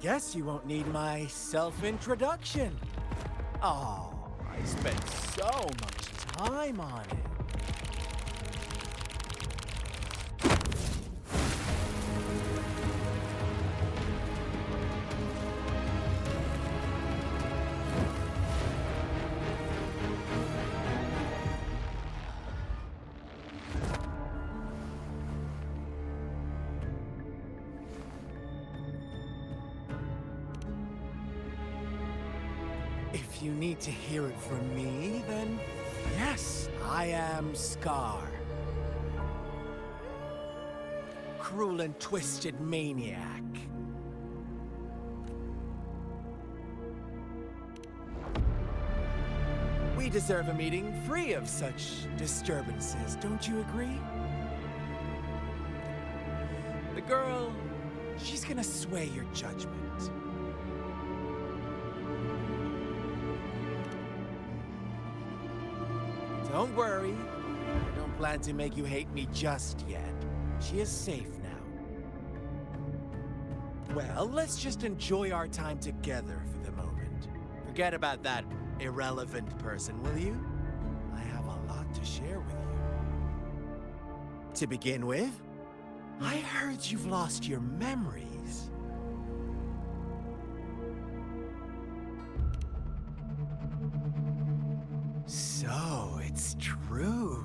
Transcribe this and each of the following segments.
Guess you won't need my self-introduction. Oh, I spent so much time on it. If you need to hear it from me, then yes, I am Scar. Cruel and twisted maniac. We deserve a meeting free of such disturbances, don't you agree? The girl, she's gonna sway your judgment. Don't worry, I don't plan to make you hate me just yet. She is safe now. Well, let's just enjoy our time together for the moment. Forget about that irrelevant person, will you? I have a lot to share with you. To begin with, I heard you've lost your memories. So, it's true.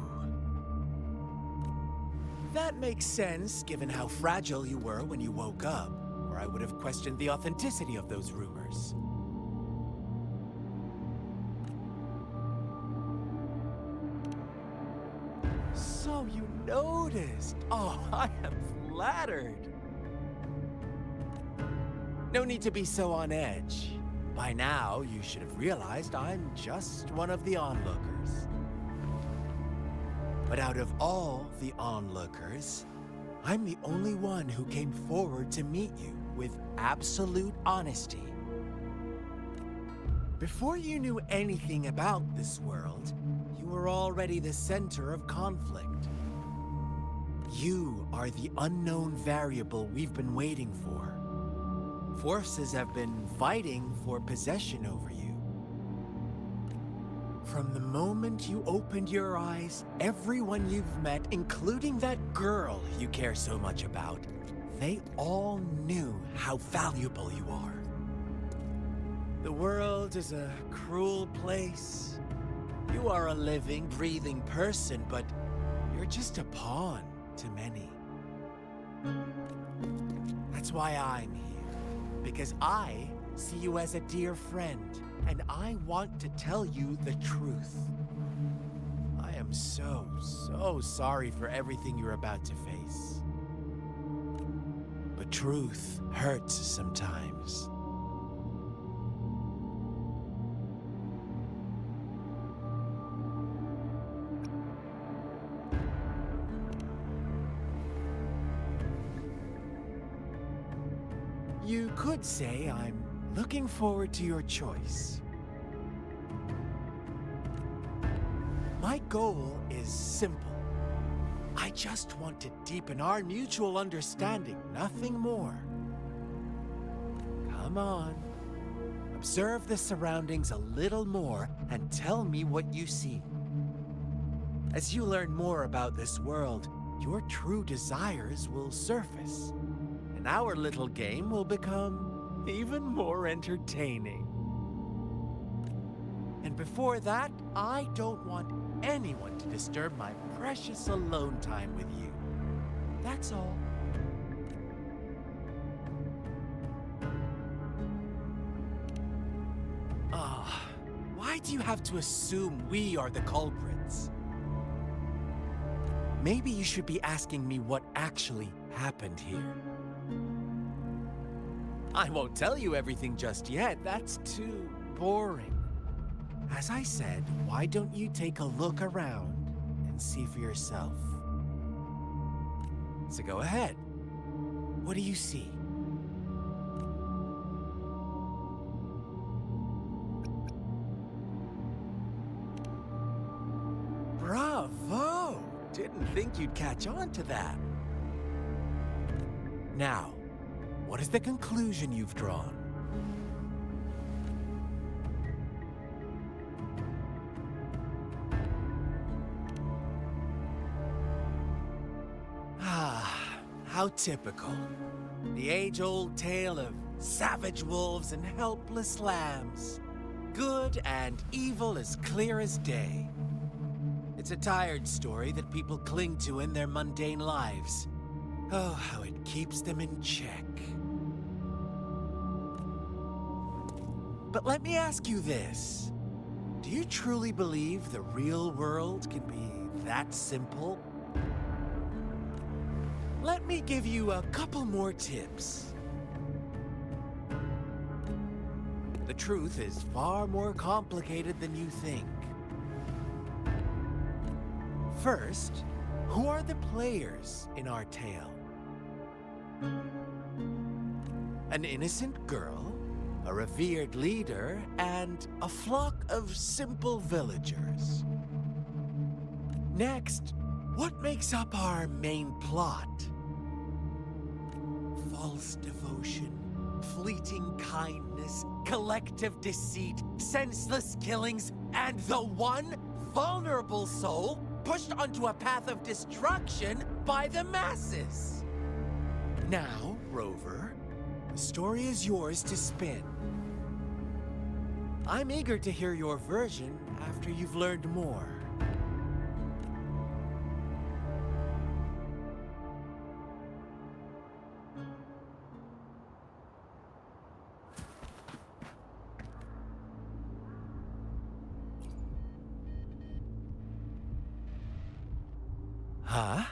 That makes sense, given how fragile you were when you woke up, or I would have questioned the authenticity of those rumors. So you noticed. Oh, I am flattered. No need to be so on edge. By now, you should have realized I'm just one of the onlookers. But out of all the onlookers, I'm the only one who came forward to meet you with absolute honesty. Before you knew anything about this world, you were already the center of conflict. You are the unknown variable we've been waiting for. Forces have been fighting for possession over you. From the moment you opened your eyes, everyone you've met, including that girl you care so much about, they all knew how valuable you are. The world is a cruel place. You are a living, breathing person, but you're just a pawn to many. That's why I'm here. Because I see you as a dear friend, and I want to tell you the truth. I am so sorry for everything you're about to face. But truth hurts sometimes. You could say I'm looking forward to your choice. My goal is simple. I just want to deepen our mutual understanding, nothing more. Come on. Observe the surroundings a little more and tell me what you see. As you learn more about this world, your true desires will surface. And our little game will become even more entertaining. And before that, I don't want anyone to disturb my precious alone time with you. That's all. Why do you have to assume we are the culprits? Maybe you should be asking me what actually happened here. I won't tell you everything just yet. That's too boring. As I said, why don't you take a look around and see for yourself? So go ahead. What do you see? Bravo! Didn't think you'd catch on to that. Now, what is the conclusion you've drawn? Ah, how typical. The age-old tale of savage wolves and helpless lambs. Good and evil as clear as day. It's a tired story that people cling to in their mundane lives. Oh, how it keeps them in check. But let me ask you this. Do you truly believe the real world can be that simple? Let me give you a couple more tips. The truth is far more complicated than you think. First, who are the players in our tale? An innocent girl, a revered leader, and a flock of simple villagers. Next, what makes up our main plot? False devotion, fleeting kindness, collective deceit, senseless killings, and the one vulnerable soul pushed onto a path of destruction by the masses. Now, Rover, the story is yours to spin. I'm eager to hear your version after you've learned more. Huh?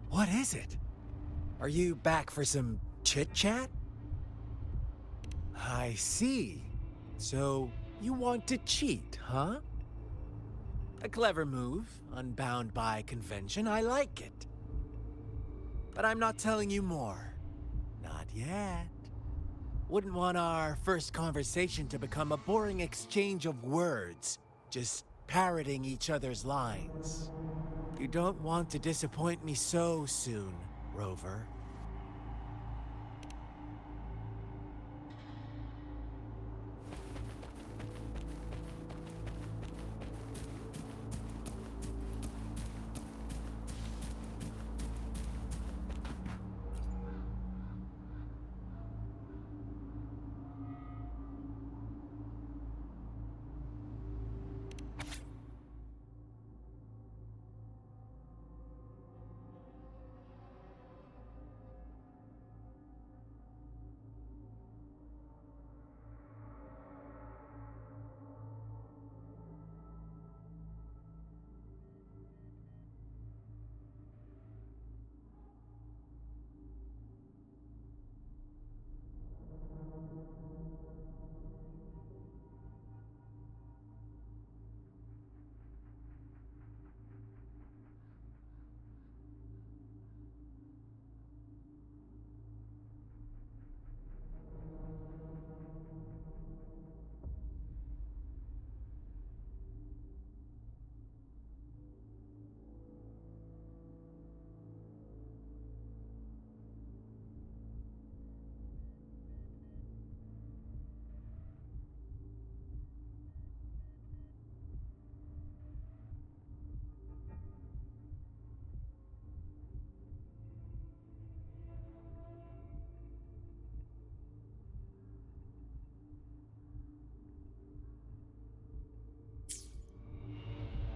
What is it? Are you back for some chit-chat? I see. So, you want to cheat, huh? A clever move, unbound by convention. I like it. But I'm not telling you more. Not yet. Wouldn't want our first conversation to become a boring exchange of words, just parroting each other's lines. You don't want to disappoint me so soon, Rover.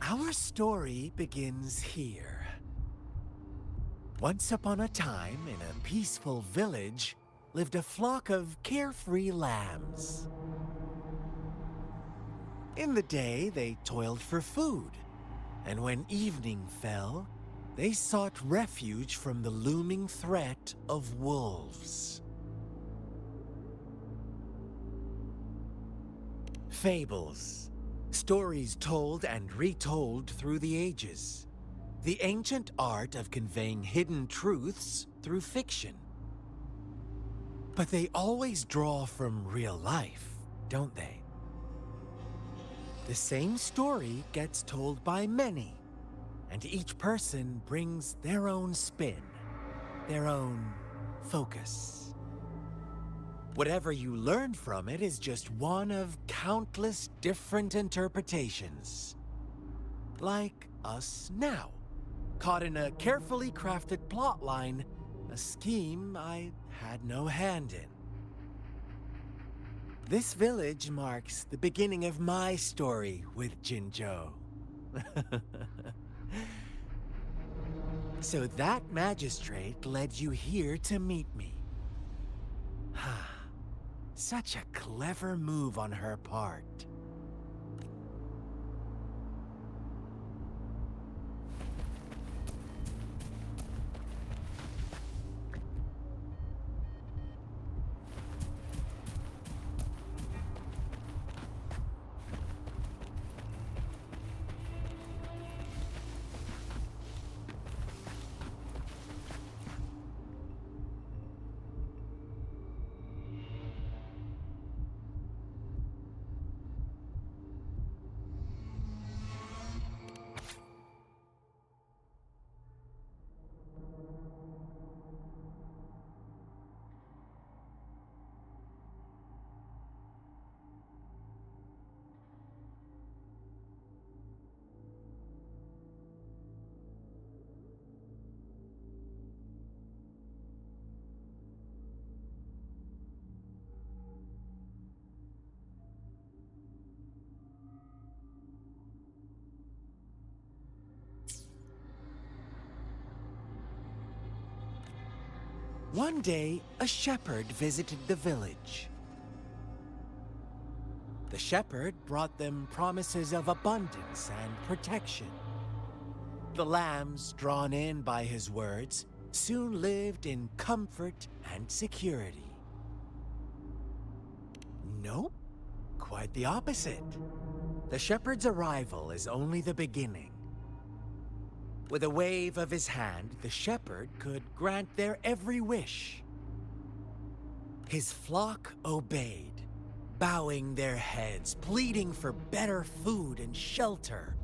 Our story begins here. Once upon a time, in a peaceful village, lived a flock of carefree lambs. In the day, they toiled for food, and when evening fell, they sought refuge from the looming threat of wolves. Fables. Stories told and retold through the ages. The ancient art of conveying hidden truths through fiction. But they always draw from real life, don't they? The same story gets told by many, and each person brings their own spin, their own focus. Whatever you learn from it is just one of countless different interpretations. Like us now, caught in a carefully crafted plotline, a scheme I had no hand in. This village marks the beginning of my story with Jinzhou. So that magistrate led you here to meet me. Such a clever move on her part. One day, a shepherd visited the village. The shepherd brought them promises of abundance and protection. The lambs, drawn in by his words, soon lived in comfort and security. Nope, quite the opposite. The shepherd's arrival is only the beginning. With a wave of his hand, the shepherd could grant their every wish. His flock obeyed, bowing their heads, pleading for better food and shelter.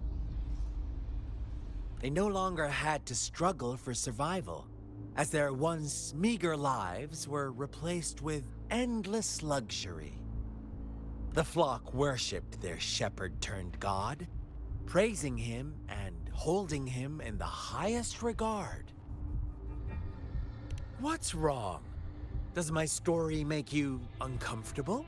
They no longer had to struggle for survival, as their once meager lives were replaced with endless luxury. The flock worshipped their shepherd-turned-god, praising him and holding him in the highest regard. What's wrong? Does my story make you uncomfortable?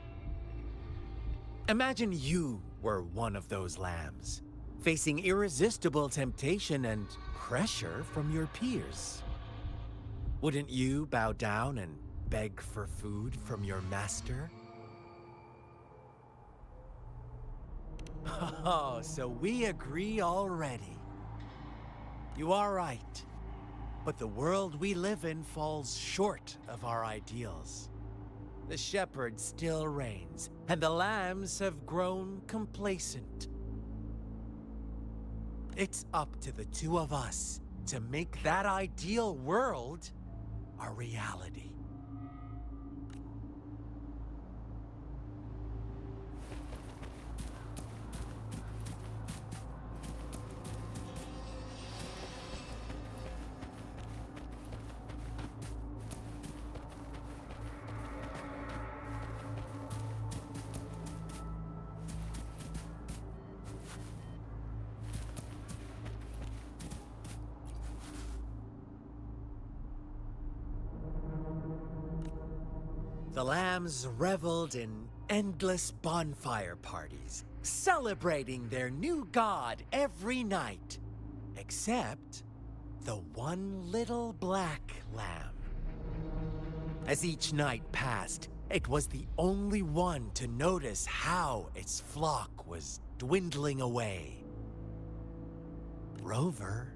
Imagine you were one of those lambs, facing irresistible temptation and pressure from your peers. Wouldn't you bow down and beg for food from your master? Oh, so we agree already. You are right, but the world we live in falls short of our ideals. The shepherd still reigns, and the lambs have grown complacent. It's up to the two of us to make that ideal world a reality. The lambs reveled in endless bonfire parties, celebrating their new god every night, except the one little black lamb. As each night passed, it was the only one to notice how its flock was dwindling away. Rover,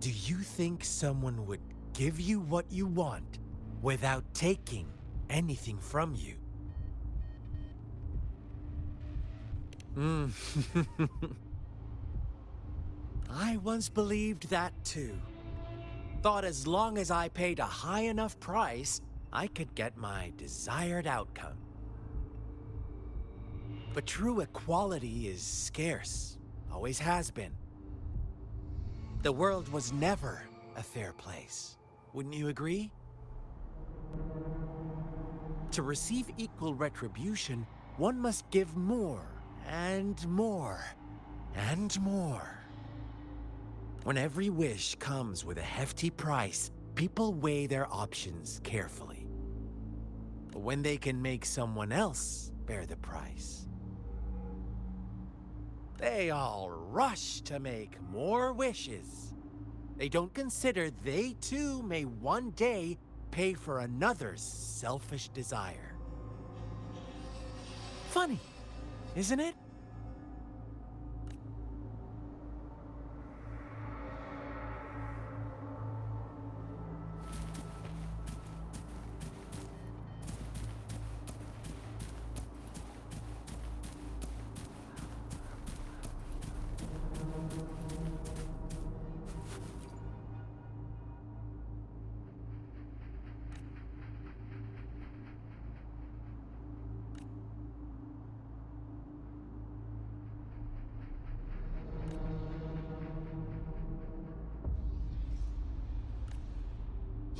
do you think someone would give you what you want without taking anything from you? I once believed that too. Thought as long as I paid a high enough price, I could get my desired outcome. But true equality is scarce, always has been. The world was never a fair place. Wouldn't you agree? To receive equal retribution, one must give more, and more, and more. When every wish comes with a hefty price, people weigh their options carefully. But when they can make someone else bear the price, they all rush to make more wishes. They don't consider they too may one day pay for another's selfish desire. Funny, isn't it?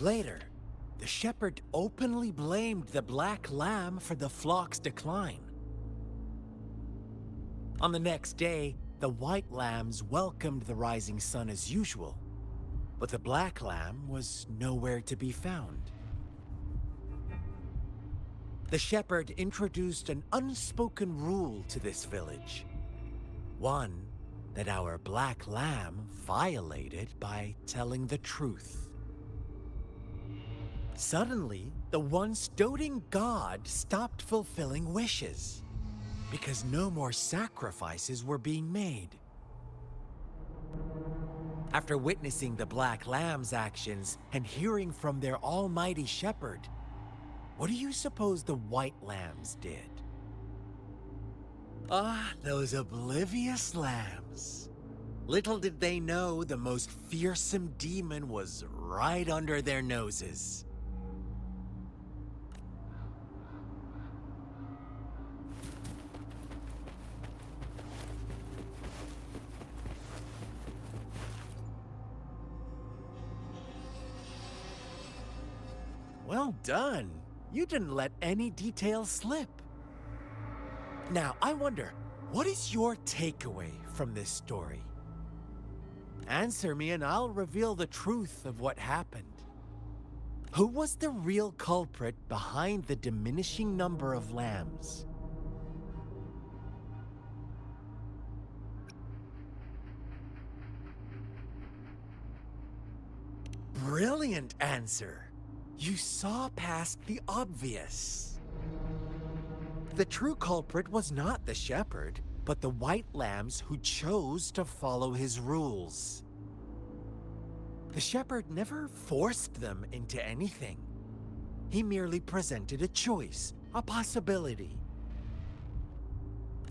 Later, the shepherd openly blamed the black lamb for the flock's decline. On the next day, the white lambs welcomed the rising sun as usual, but the black lamb was nowhere to be found. The shepherd introduced an unspoken rule to this village, one that our black lamb violated by telling the truth. Suddenly, the once doting god stopped fulfilling wishes because no more sacrifices were being made. After witnessing the Black Lamb's actions and hearing from their almighty shepherd, what do you suppose the White Lambs did? Ah, those oblivious lambs. Little did they know the most fearsome demon was right under their noses. Well done. You didn't let any details slip. Now, I wonder, what is your takeaway from this story? Answer me and I'll reveal the truth of what happened. Who was the real culprit behind the diminishing number of lambs? Brilliant answer. You saw past the obvious. The true culprit was not the shepherd, but the white lambs who chose to follow his rules. The shepherd never forced them into anything. He merely presented a choice, a possibility.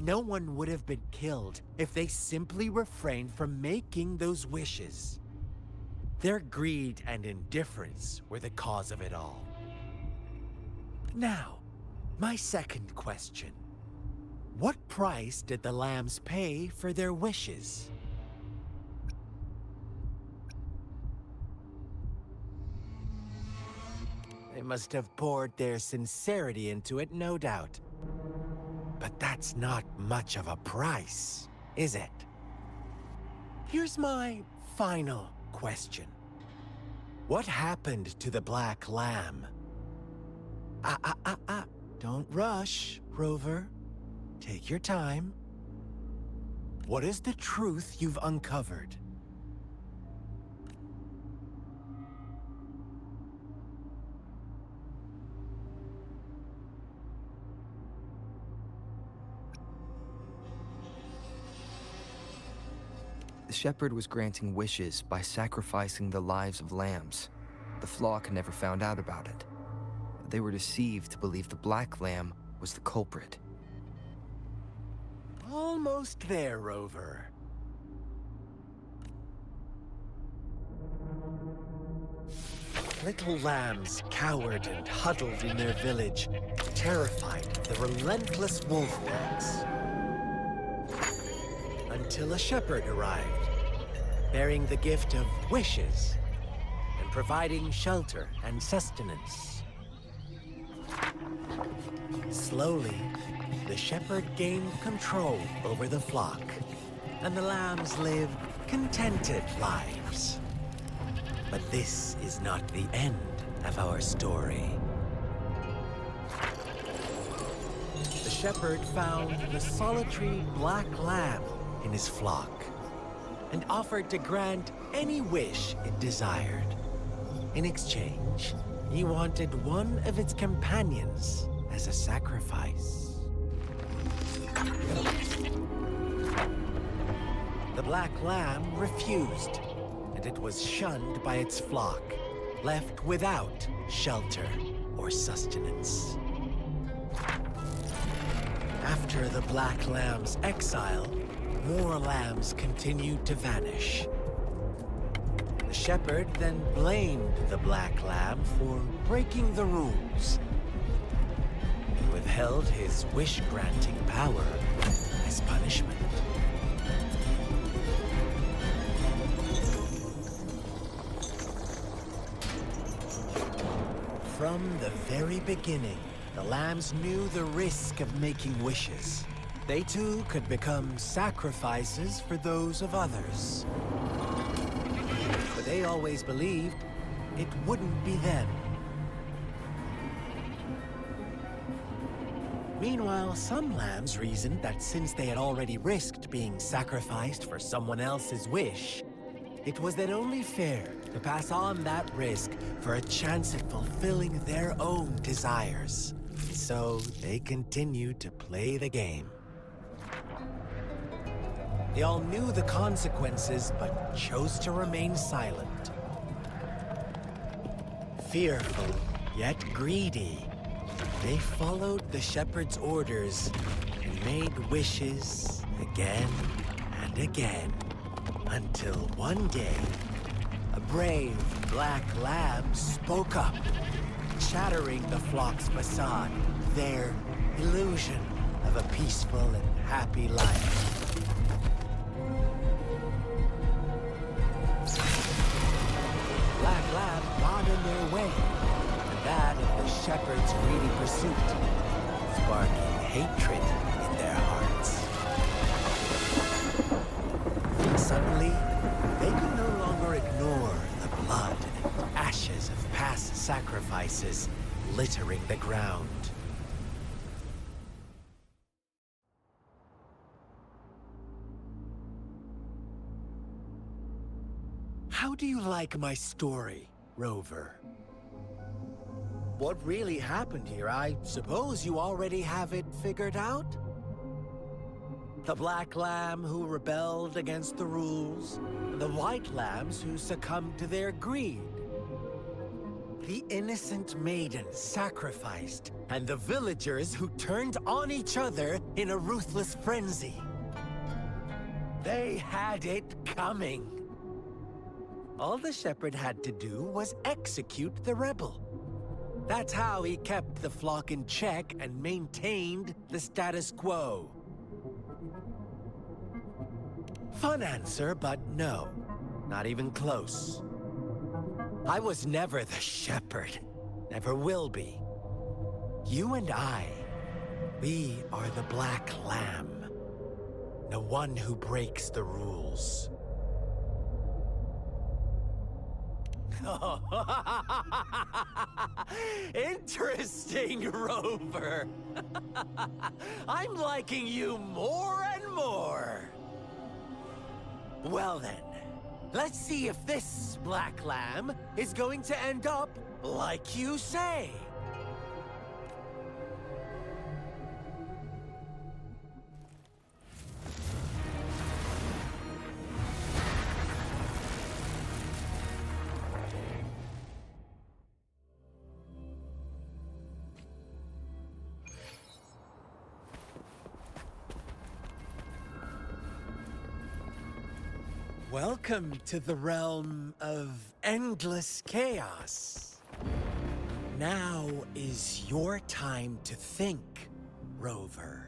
No one would have been killed if they simply refrained from making those wishes. Their greed and indifference were the cause of it all. Now, my second question. What price did the lambs pay for their wishes? They must have poured their sincerity into it, no doubt. But that's not much of a price, is it? Here's my final question. What happened to the black lamb? Don't rush, Rover. Take your time. What is the truth you've uncovered? The shepherd was granting wishes by sacrificing the lives of lambs. The flock never found out about it. They were deceived to believe the black lamb was the culprit. Almost there, Rover. Little lambs cowered and huddled in their village, terrified of the relentless wolf packs. Until a shepherd arrived. bearing the gift of wishes and providing shelter and sustenance. Slowly, the shepherd gained control over the flock, and the lambs lived contented lives. But this is not the end of our story. The shepherd found the solitary black lamb in his flock and offered to grant any wish it desired. In exchange, he wanted one of its companions as a sacrifice. The black lamb refused, and it was shunned by its flock, left without shelter or sustenance. After the black lamb's exile, more lambs continued to vanish. The shepherd then blamed the black lamb for breaking the rules. He withheld his wish-granting power as punishment. From the very beginning, the lambs knew the risk of making wishes. They too could become sacrifices for those of others. But they always believed it wouldn't be them. Meanwhile, some lambs reasoned that since they had already risked being sacrificed for someone else's wish, it was then only fair to pass on that risk for a chance at fulfilling their own desires. So they continued to play the game. They all knew the consequences, but chose to remain silent. Fearful, yet greedy, they followed the shepherd's orders and made wishes again and again, until one day, a brave black lamb spoke up, shattering the flock's facade, their illusion of a peaceful and happy life. Black lamb got in their way, and that of the shepherd's greedy pursuit, sparking hatred in their hearts. Suddenly, they could no longer ignore the blood and ashes of past sacrifices littering the ground. How do you like my story, Rover? What really happened here? I suppose you already have it figured out? The black lamb who rebelled against the rules, the white lambs who succumbed to their greed. The innocent maiden sacrificed, and the villagers who turned on each other in a ruthless frenzy. They had it coming. All the shepherd had to do was execute the rebel. That's how he kept the flock in check and maintained the status quo. Fun answer, but no, not even close. I was never the shepherd, never will be. You and I, we are the black lamb, the one who breaks the rules. Interesting, Rover. I'm liking you more and more. Well then, let's see if this black lamb is going to end up like you say. Welcome to the realm of endless chaos. Now is your time to think, Rover.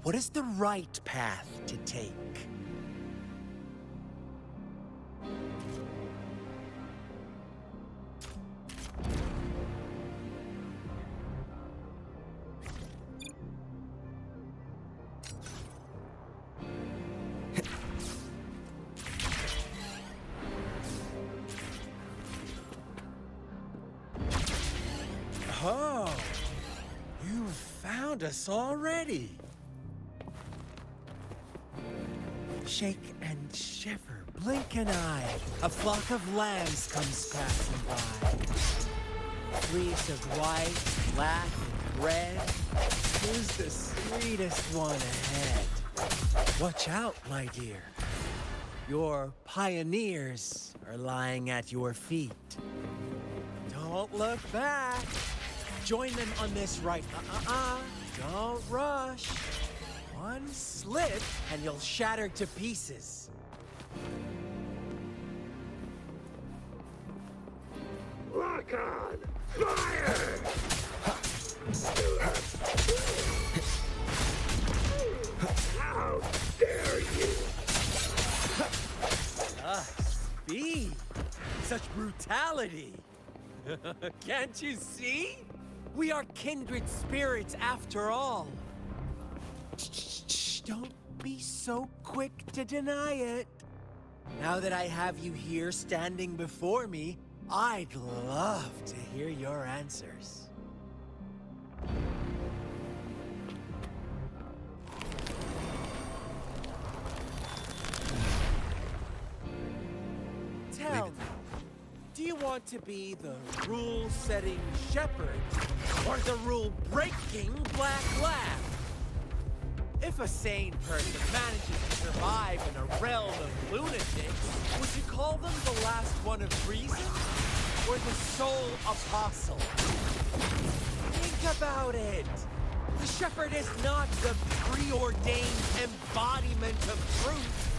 What is the right path to take? Oh, you found us already. Shake and shiver, blink an eye. A flock of lambs comes passing by. Fleece of white, black, and red. Who's the sweetest one ahead? Watch out, my dear. Your pioneers are lying at your feet. Don't look back. Join them on this right. Don't rush. One slip and you'll shatter to pieces. Lock on! Fire! How dare you! Speed! Such brutality! Can't you see? We are kindred spirits after all. Shh, don't be so quick to deny it. Now that I have you here standing before me, I'd love to hear your answers. Tell me, do you want to be the rule-setting shepherd or the rule-breaking black lab? If a sane person manages to survive in a realm of lunatics, would you call them the last one of reason or the sole apostle? Think about it. The shepherd is not the preordained embodiment of truth.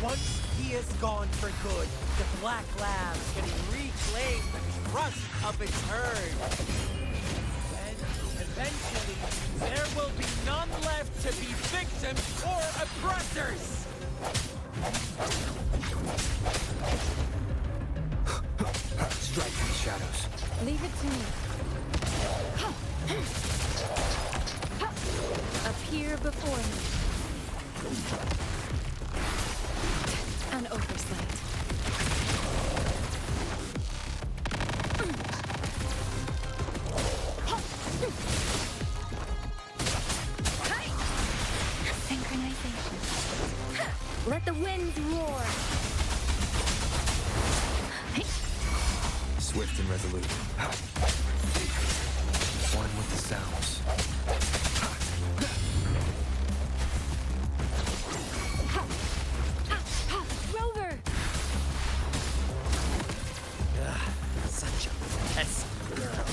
Once he is gone for good, the Black Lab can reclaim the trust of its herd. Then, eventually, there will be none left to be victims or oppressors! Strike in the shadows. Leave it to me. Appear before me. An oversight. Synchronization. Let the winds roar. Swift and resolute. One with the sounds. Rover! Such a pesky girl.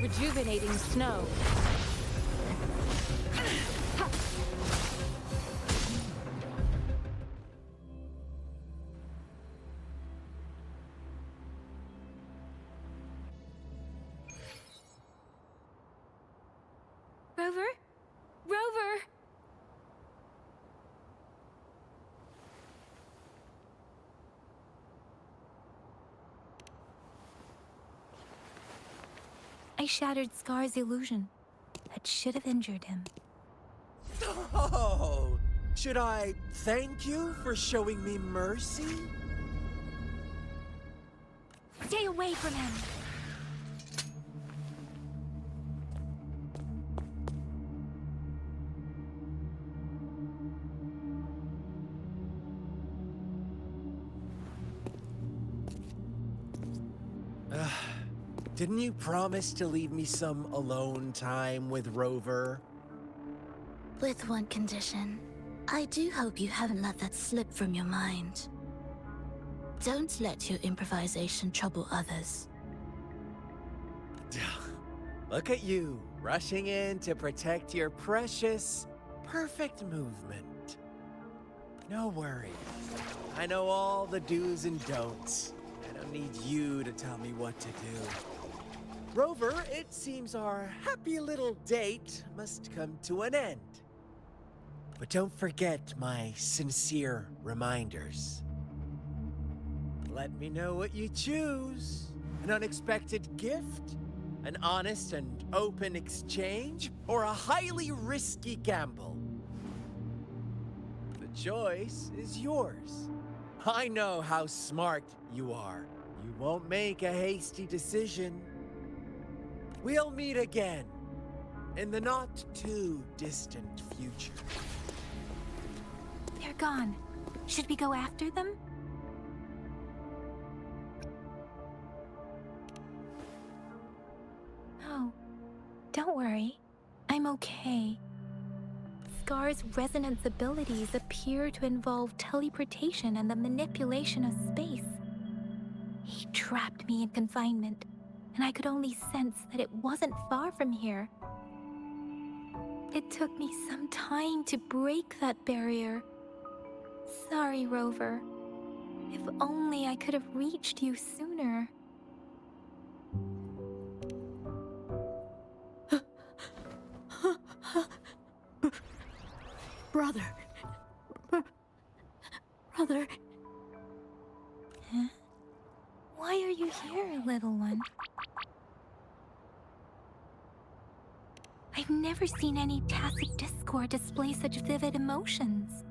Rejuvenating snow. Rover? Rover! I shattered Scar's illusion. That should have injured him. Oh, should I thank you for showing me mercy? Stay away from him! Didn't you promise to leave me some alone time with Rover? With one condition. I do hope you haven't let that slip from your mind. Don't let your improvisation trouble others. Look at you, rushing in to protect your precious, perfect movement. No worries. I know all the do's and don'ts. I don't need you to tell me what to do. Rover, it seems our happy little date must come to an end. But don't forget my sincere reminders. Let me know what you choose. An unexpected gift? An honest and open exchange, or a highly risky gamble? The choice is yours. I know how smart you are. You won't make a hasty decision. We'll meet again in the not-too-distant future. They're gone. Should we go after them? No. Don't worry. I'm okay. Scar's resonance abilities appear to involve teleportation and the manipulation of space. He trapped me in confinement, and I could only sense that it wasn't far from here. It took me some time to break that barrier. Sorry, Rover. If only I could have reached you sooner. Brother. Brother. Huh? Why are you here, little one? I've never seen any tacit discord display such vivid emotions.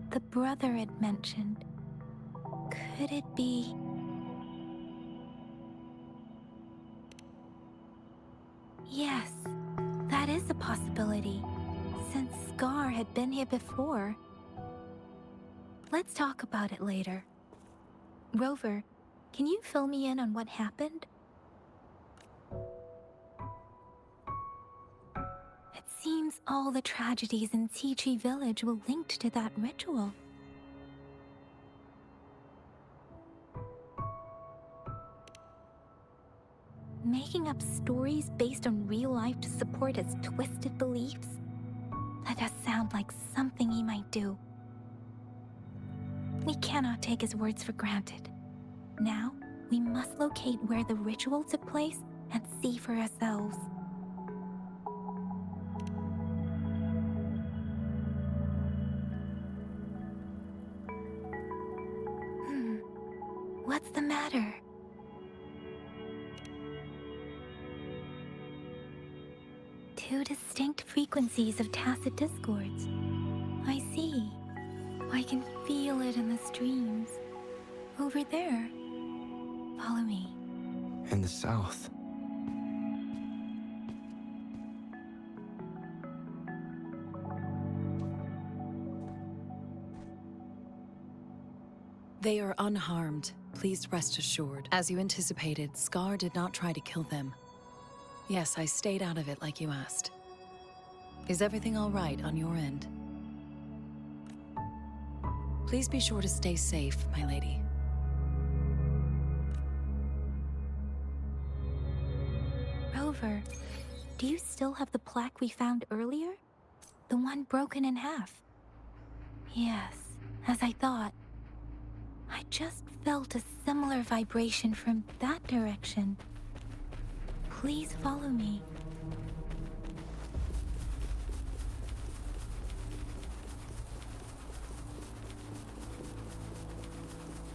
The brother had mentioned. Could it be... Yes, that is a possibility, since Scar had been here before. Let's talk about it later. Rover, can you fill me in on what happened? It seems all the tragedies in Tea Tree Village were linked to that ritual. Making up stories based on real life to support his twisted beliefs? That does sound like something he might do. We cannot take his words for granted. Now, we must locate where the ritual took place and see for ourselves. What's the matter? Two distinct frequencies of tacit discords. I see. I can feel it in the streams. Over there. Follow me. In the south. They are unharmed. Please rest assured. As you anticipated, Scar did not try to kill them. Yes, I stayed out of it like you asked. Is everything all right on your end? Please be sure to stay safe, my lady. Rover, do you still have the plaque we found earlier? The one broken in half? Yes, as I thought. I just felt a similar vibration from that direction. Please follow me.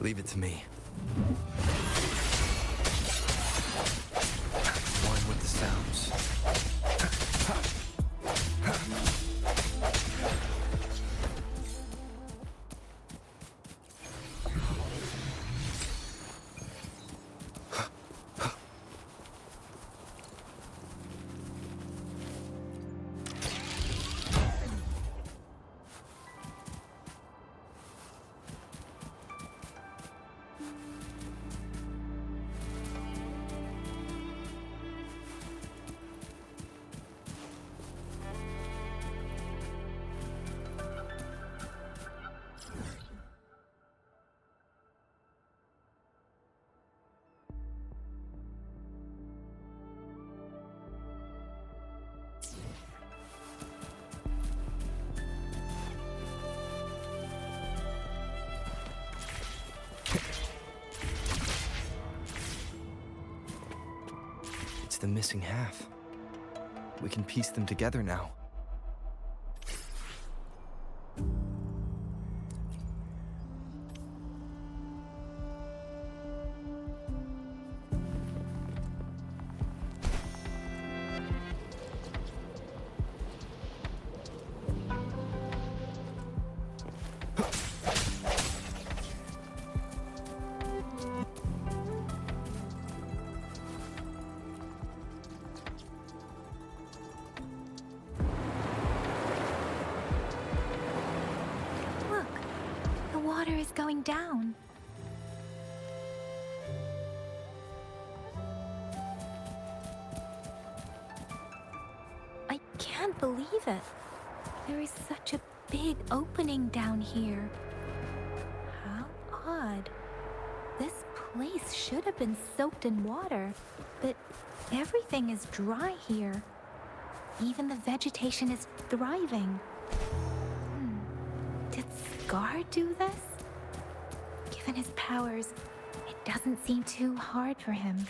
Leave it to me. One with the sounds. The missing half. We can piece them together now. is going down. I can't believe it. There is such a big opening down here. How odd. This place should have been soaked in water, but everything is dry here. Even the vegetation is thriving. Did Scar do this? Given his powers, it doesn't seem too hard for him.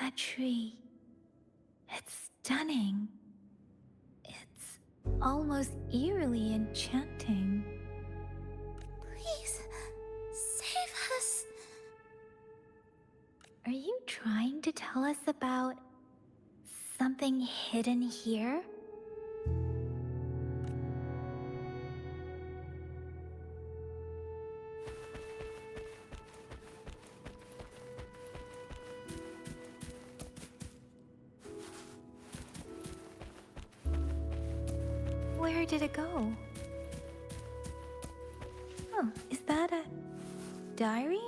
That tree. It's stunning. It's almost eerily enchanting. Please, save us. Are you trying to tell us about something hidden here? Where did it go? Oh, is that a diary?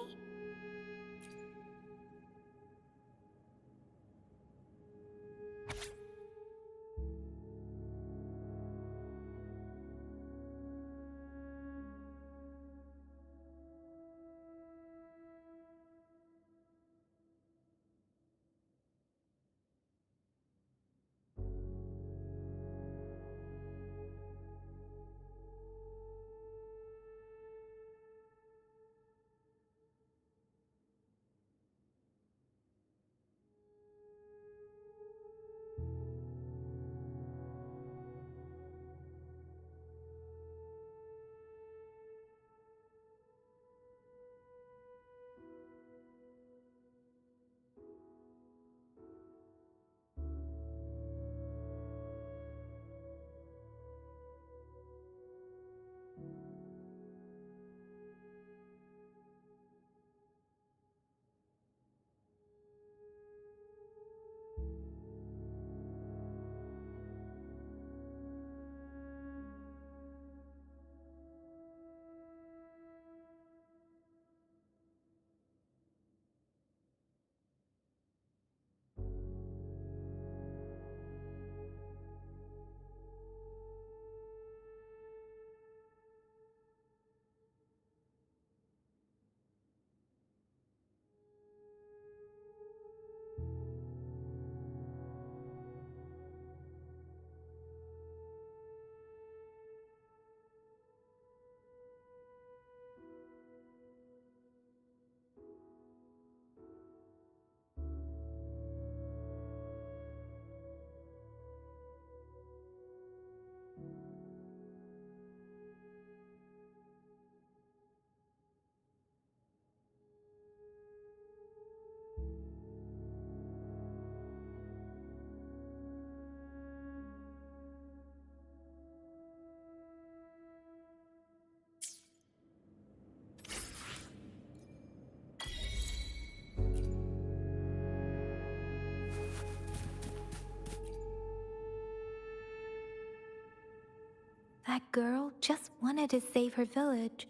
That girl just wanted to save her village.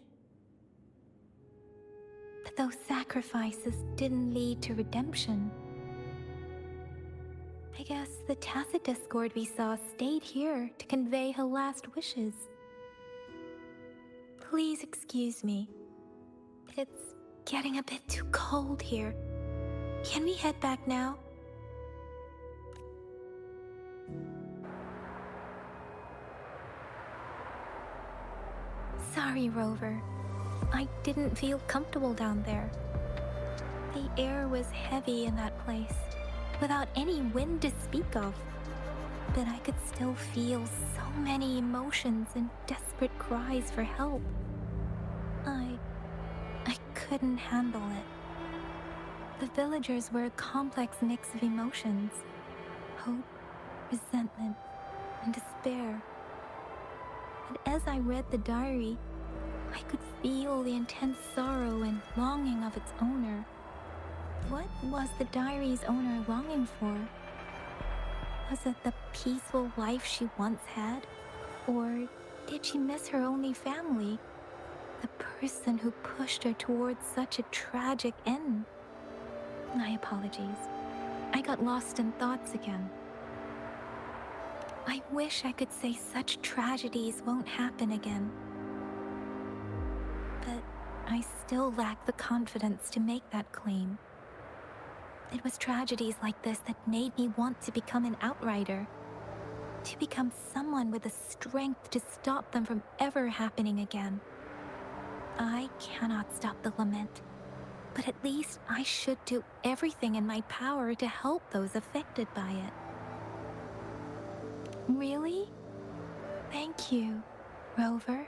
But those sacrifices didn't lead to redemption. I guess the tacit discord we saw stayed here to convey her last wishes. Please excuse me. It's getting a bit too cold here. Can we head back now? Sorry, Rover. I didn't feel comfortable down there. The air was heavy in that place, without any wind to speak of. But I could still feel so many emotions and desperate cries for help. I couldn't handle it. The villagers were a complex mix of emotions: hope, resentment, and despair. And as I read the diary, I could feel the intense sorrow and longing of its owner. What was the diary's owner longing for? Was it the peaceful life she once had? Or did she miss her only family? The person who pushed her towards such a tragic end? My apologies. I got lost in thoughts again. I wish I could say such tragedies won't happen again. But I still lack the confidence to make that claim. It was tragedies like this that made me want to become an outrider. To become someone with the strength to stop them from ever happening again. I cannot stop the lament, but at least I should do everything in my power to help those affected by it. Really? Thank you, Rover.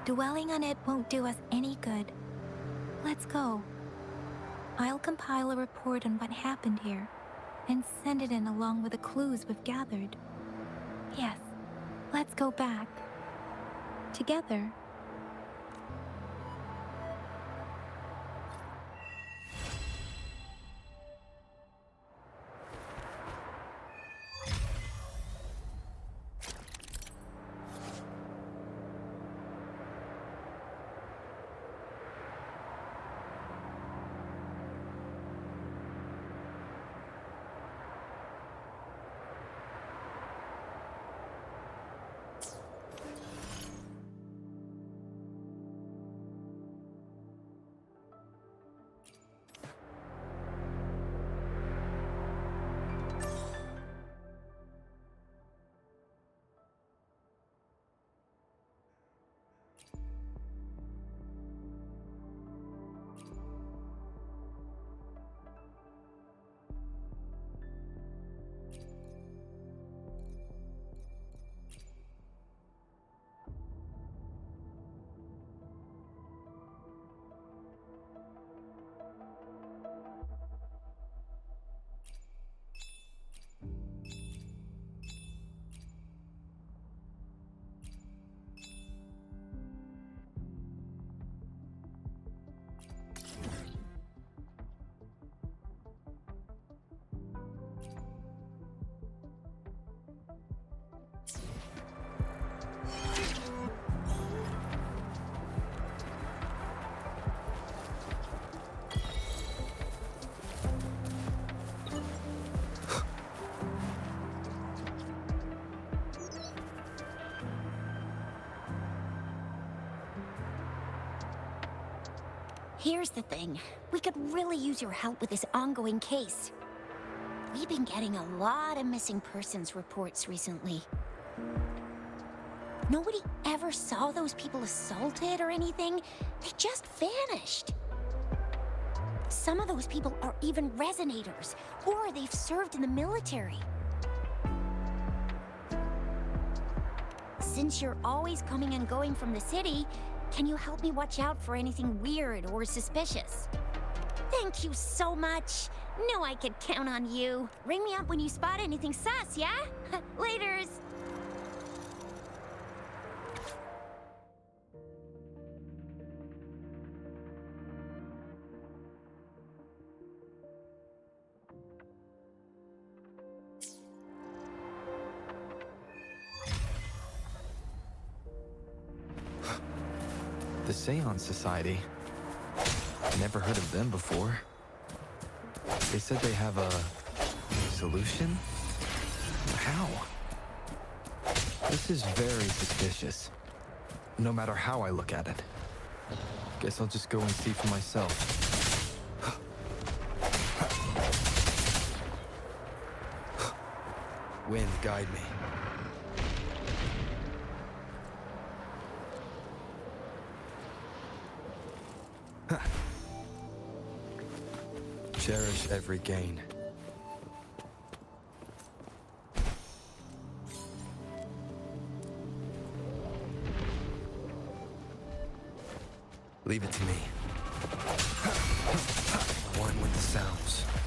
Dwelling on it won't do us any good. Let's go. I'll compile a report on what happened here and send it in along with the clues we've gathered. Yes, let's go back. Together. Here's the thing. We could really use your help with this ongoing case. We've been getting a lot of missing persons reports recently. Nobody ever saw those people assaulted or anything. They just vanished. Some of those people are even resonators, or they've served in the military. Since you're always coming and going from the city, can you help me watch out for anything weird or suspicious? Thank you so much. Knew I could count on you. Ring me up when you spot anything sus, yeah? Laters. The Seance Society. Never heard of them before. They said they have a solution? How? This is very suspicious. No matter how I look at it. Guess I'll just go and see for myself. Wind, guide me. Cherish every gain. Leave it to me. One with the sounds.